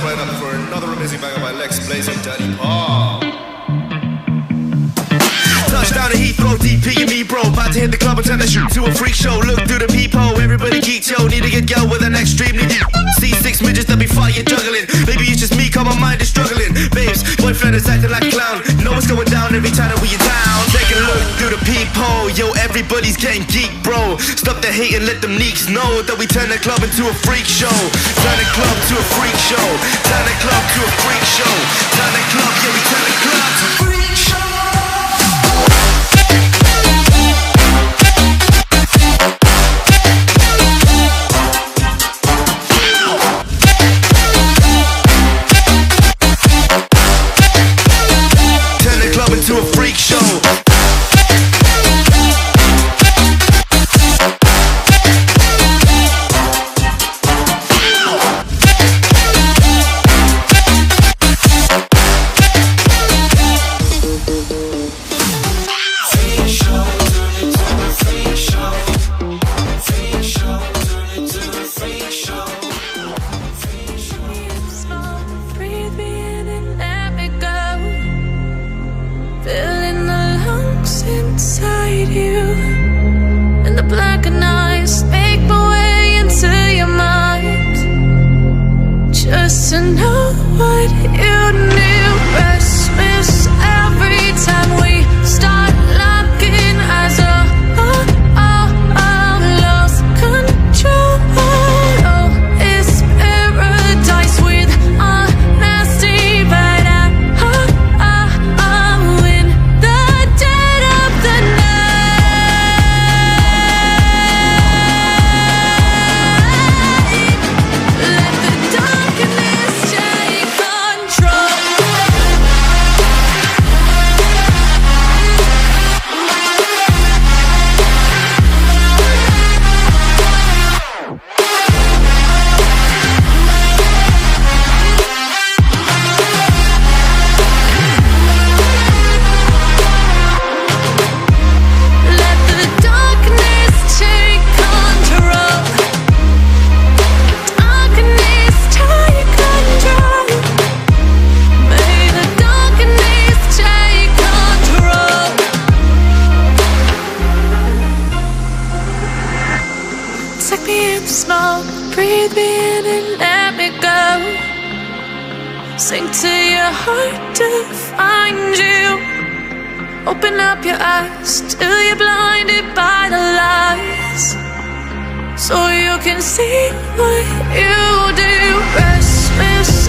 right up for another amazing banger by Lex Blaze and Daddy Paul. Touchdown to Heathrow, DP and me bro, about to hit the club and turn the shoot to a freak show. Look through the peephole, everybody geek, yo. Need to get go with an extremely deep. See 6 midgets that be fire juggling. Maybe it's just me, cause my mind is struggling. Babes, boyfriend is acting like a clown. Know what's going down every time that we are down. Take a look through the peephole, yo. Everybody's getting geek, bro. Stop the hate and let them neeks know that we turn the club into a freak show. Turn the club to a freak show. Turn the club to a freak show. Turn the club, yeah, we turn the club to a freak show. To a freak show. Inside you, and the blackened eyes make my way into your mind, just to know what you knew. Restless every time we start locking eyes. Lost control. Oh, it's paradise with honesty, but I'm in the dead of the night. Let the darkness take control. Let the darkness take control. Darkness take control. May the darkness take control. Take me in slow, breathe me in and let me go. Sink to your heart to find you. Open up your eyes till you're blinded by the lies, so you can see what you do. Restless